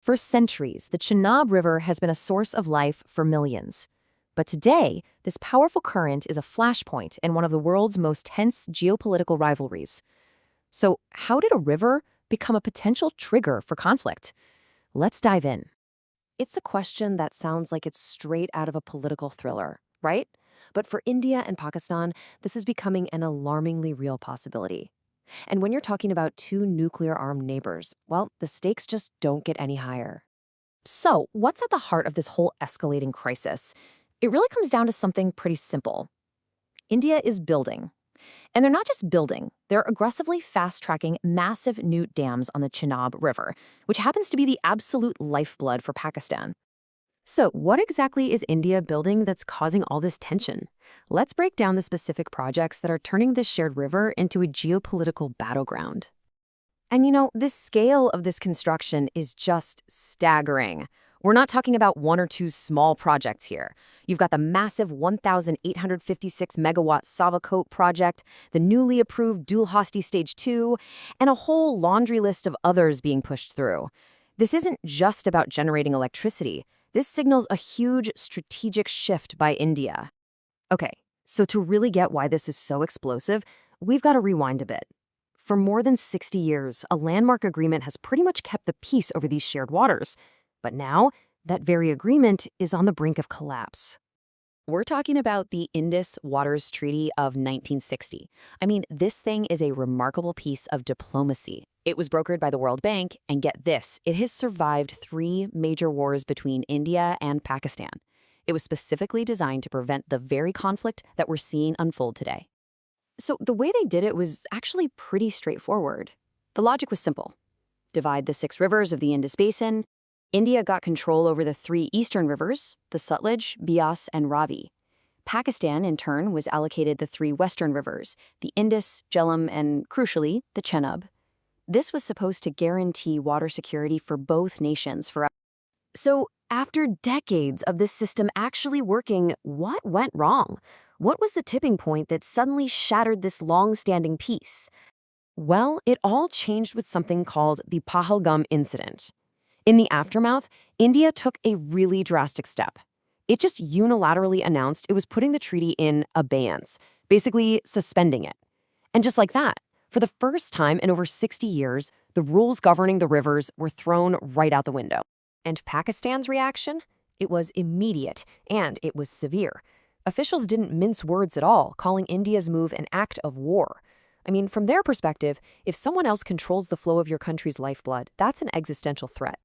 For centuries, the Chenab River has been a source of life for millions. But today, this powerful current is a flashpoint in one of the world's most tense geopolitical rivalries. So, how did a river become a potential trigger for conflict? Let's dive in. It's a question that sounds like it's straight out of a political thriller, right? But for India and Pakistan, this is becoming an alarmingly real possibility. And when you're talking about two nuclear-armed neighbors, well, the stakes just don't get any higher. So, what's at the heart of this whole escalating crisis? It really comes down to something pretty simple. India is building. And they're not just building, they're aggressively fast-tracking massive new dams on the Chenab River, which happens to be the absolute lifeblood for Pakistan. So, what exactly is India building that's causing all this tension? Let's break down the specific projects that are turning this shared river into a geopolitical battleground. And the scale of this construction is just staggering. We're not talking about one or two small projects here. You've got the massive 1,856 megawatt Escalate project, the newly approved Dulhasti Stage 2, and a whole laundry list of others being pushed through. This isn't just about generating electricity. This signals a huge strategic shift by India. Okay, so to really get why this is so explosive, we've got to rewind a bit. For more than 60 years, a landmark agreement has pretty much kept the peace over these shared waters. But now, that very agreement is on the brink of collapse. We're talking about the Indus Waters Treaty of 1960. I mean, this thing is a remarkable piece of diplomacy. It was brokered by the World Bank, and get this, it has survived 3 major wars between India and Pakistan. It was specifically designed to prevent the very conflict that we're seeing unfold today. So the way they did it was actually pretty straightforward. The logic was simple. Divide the 6 rivers of the Indus Basin. India got control over the 3 eastern rivers, the Sutlej, Beas, and Ravi. Pakistan, in turn, was allocated the 3 western rivers, the Indus, Jhelum, and, crucially, the Chenab. This was supposed to guarantee water security for both nations forever. So, after decades of this system actually working, what went wrong? What was the tipping point that suddenly shattered this long-standing peace? Well, it all changed with something called the Pahalgam incident. In the aftermath, India took a really drastic step. It just unilaterally announced it was putting the treaty in abeyance, basically suspending it. And just like that, for the first time in over 60 years, the rules governing the rivers were thrown right out the window. And Pakistan's reaction? It was immediate, and it was severe. Officials didn't mince words at all, calling India's move an act of war. I mean, from their perspective, if someone else controls the flow of your country's lifeblood, that's an existential threat.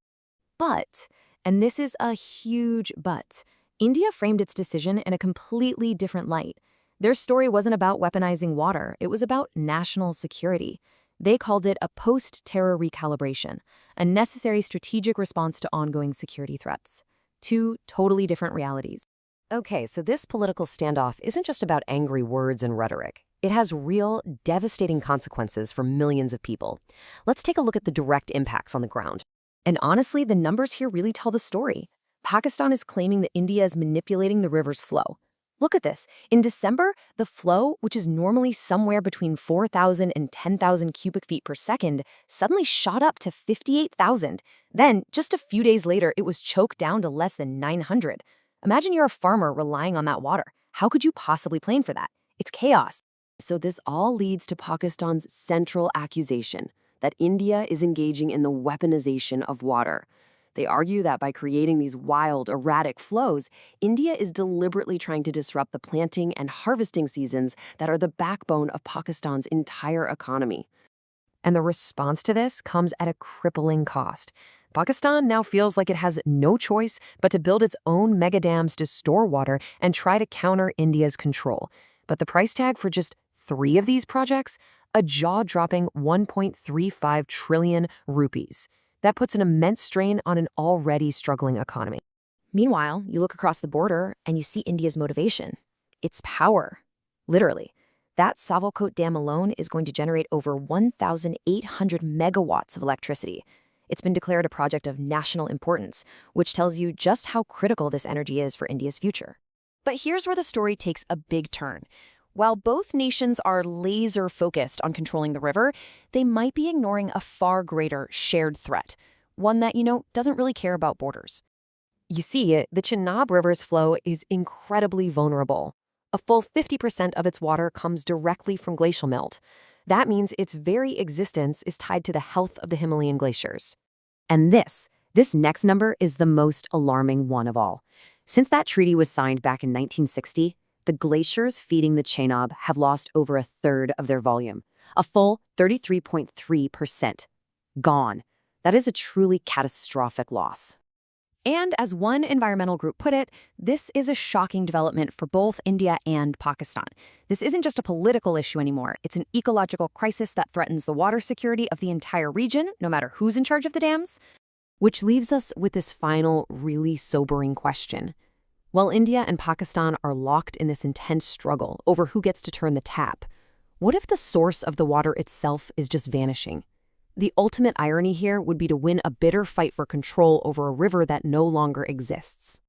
But, and this is a huge but, India framed its decision in a completely different light. Their story wasn't about weaponizing water, it was about national security. They called it a post-terror recalibration, a necessary strategic response to ongoing security threats. 2 totally different realities. Okay, so this political standoff isn't just about angry words and rhetoric. It has real, devastating consequences for millions of people. Let's take a look at the direct impacts on the ground. And honestly, the numbers here really tell the story. Pakistan is claiming that India is manipulating the river's flow. Look at this. In December, the flow, which is normally somewhere between 4,000 and 10,000 cubic feet per second, suddenly shot up to 58,000. Then, just a few days later, it was choked down to less than 900. Imagine you're a farmer relying on that water. How could you possibly plan for that? It's chaos. So this all leads to Pakistan's central accusation that India is engaging in the weaponization of water. They argue that by creating these wild, erratic flows, India is deliberately trying to disrupt the planting and harvesting seasons that are the backbone of Pakistan's entire economy. And the response to this comes at a crippling cost. Pakistan now feels like it has no choice but to build its own mega dams to store water and try to counter India's control. But the price tag for just 3 of these projects? A jaw-dropping 1.35 trillion rupees. That puts an immense strain on an already struggling economy. Meanwhile, you look across the border and you see India's motivation. It's power. Literally. That Escalate Dam alone is going to generate over 1,800 megawatts of electricity. It's been declared a project of national importance, which tells you just how critical this energy is for India's future. But here's where the story takes a big turn. While both nations are laser-focused on controlling the river, they might be ignoring a far greater shared threat. one that, doesn't really care about borders. You see, the Chenab River's flow is incredibly vulnerable. A full 50% of its water comes directly from glacial melt. That means its very existence is tied to the health of the Himalayan glaciers. And this next number is the most alarming one of all. Since that treaty was signed back in 1960, the glaciers feeding the Chenab have lost over a third of their volume, a full 33.3%. Gone. That is a truly catastrophic loss. And as one environmental group put it, this is a shocking development for both India and Pakistan. This isn't just a political issue anymore. It's an ecological crisis that threatens the water security of the entire region, no matter who's in charge of the dams. Which leaves us with this final, really sobering question. While India and Pakistan are locked in this intense struggle over who gets to turn the tap, what if the source of the water itself is just vanishing? The ultimate irony here would be to win a bitter fight for control over a river that no longer exists.